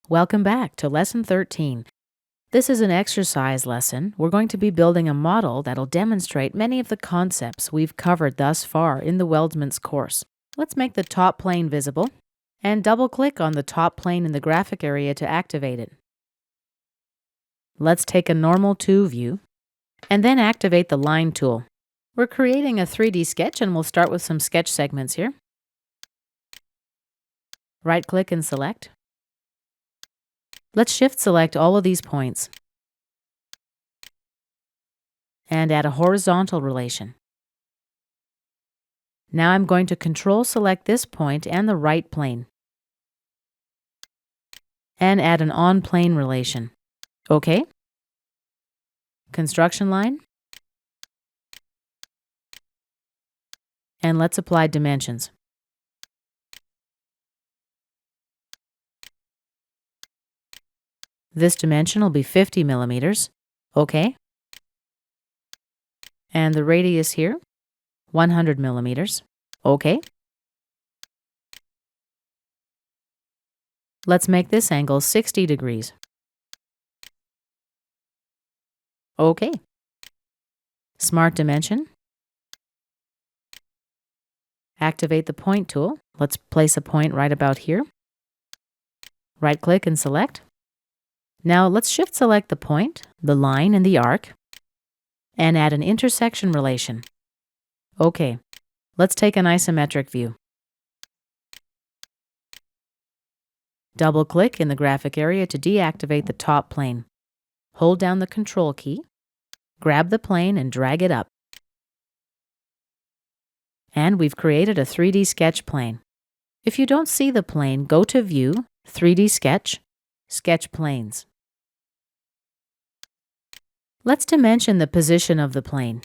Welcome back to Lesson 13. This is an exercise lesson. We're going to be building a model that'll demonstrate many of the concepts we've covered thus far in the Weldment's course. Let's make the top plane visible and double-click on the top plane in the graphic area to activate it. Let's take a normal 2 view and then activate the line tool. We're creating a 3D sketch and we'll start with some sketch segments here. Right-click and select. Let's shift select all of these points and add a horizontal relation. Now I'm going to control select this point and the right plane and add an on-plane relation. OK. Construction line. And let's apply dimensions. This dimension will be 50 millimeters. OK. And the radius here, 100 millimeters. OK. Let's make this angle 60 degrees. OK. Smart dimension. Activate the point tool. Let's place a point right about here. Right-click and select. Now let's shift select the point, the line, and the arc, and add an intersection relation. OK. Let's take an isometric view. Double-click in the graphic area to deactivate the top plane. Hold down the Control key, grab the plane, and drag it up. And we've created a 3D sketch plane. If you don't see the plane, go to View, 3D Sketch, Sketch Planes. Let's dimension the position of the plane.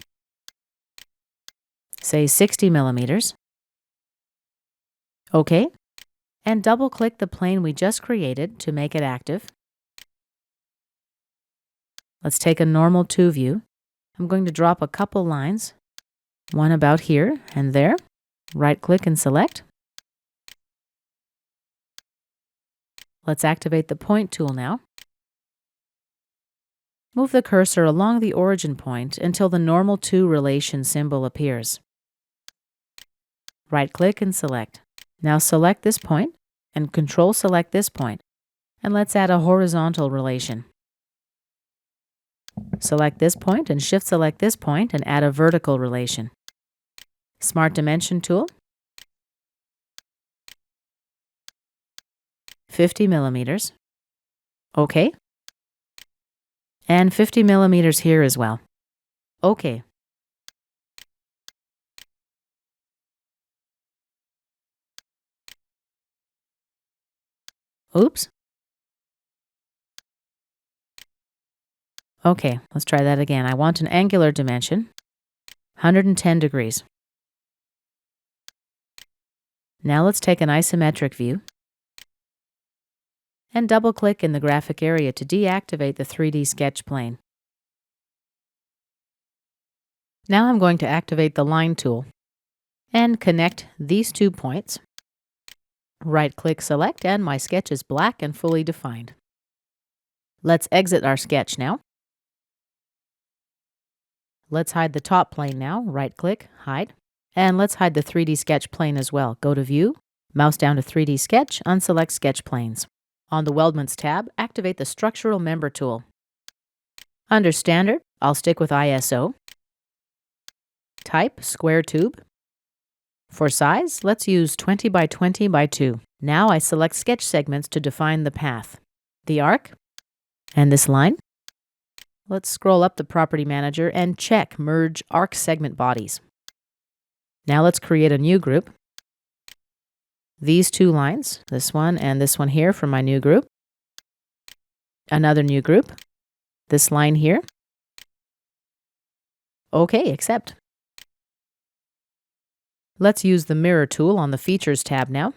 Say 60 millimeters. OK. And double-click the plane we just created to make it active. Let's take a normal 2 view. I'm going to drop a couple lines, one about here and there. Right-click and select. Let's activate the point tool now. Move the cursor along the origin point until the normal 2 relation symbol appears. Right-click and select. Now select this point and Control select this point, and let's add a horizontal relation. Select this point and shift select this point and add a vertical relation. Smart dimension tool. 50 millimeters. OK. And 50 millimeters here as well. OK. Oops. OK, let's try that again. I want an angular dimension, 110 degrees. Now let's take an isometric view and double-click in the graphic area to deactivate the 3D sketch plane. Now I'm going to activate the line tool and connect these 2 points. Right-click select, and my sketch is black and fully defined. Let's exit our sketch now. Let's hide the top plane now. Right-click, hide. And let's hide the 3D sketch plane as well. Go to View, mouse down to 3D Sketch, unselect Sketch Planes. On the Weldments tab, activate the Structural Member tool. Under Standard, I'll stick with ISO. Type, square tube. For size, let's use 20 by 20 by 2. Now I select sketch segments to define the path, the arc, and this line. Let's scroll up the Property Manager and check Merge Arc Segment Bodies. Now let's create a new group. These 2 lines, this one and this one here, for my new group. Another new group. This line here. OK, accept. Let's use the Mirror tool on the Features tab now.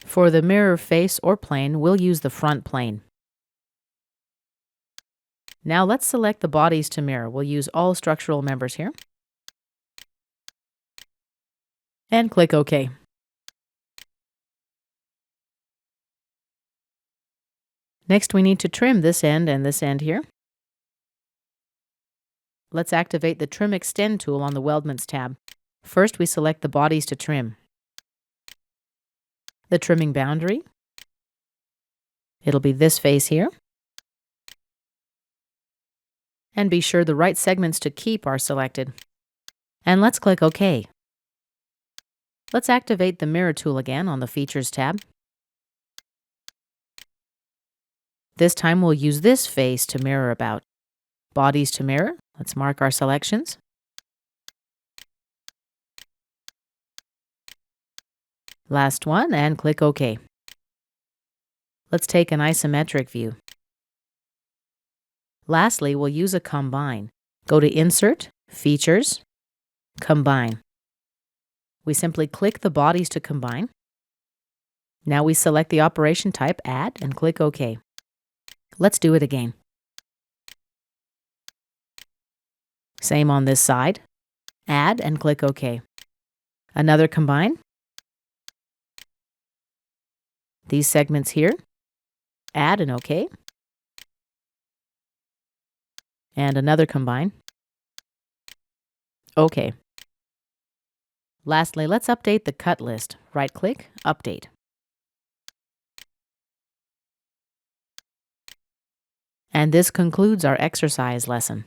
For the mirror face or plane, we'll use the front plane. Now let's select the bodies to mirror. We'll use all structural members here. And click OK. Next, we need to trim this end and this end here. Let's activate the Trim Extend tool on the Weldments tab. First, we select the bodies to trim. The trimming boundary. It'll be this face here. And be sure the right segments to keep are selected. And let's click OK. Let's activate the Mirror tool again on the Features tab. This time we'll use this face to mirror about. Bodies to mirror. Let's mark our selections. Last one, and click OK. Let's take an isometric view. Lastly, we'll use a Combine. Go to Insert, Features, Combine. We simply click the bodies to combine. Now we select the operation type, Add, and click OK. Let's do it again. Same on this side. Add and click OK. Another combine. These segments here. Add and OK. And another combine. OK. Lastly, let's update the cut list. Right-click, Update. And this concludes our exercise lesson.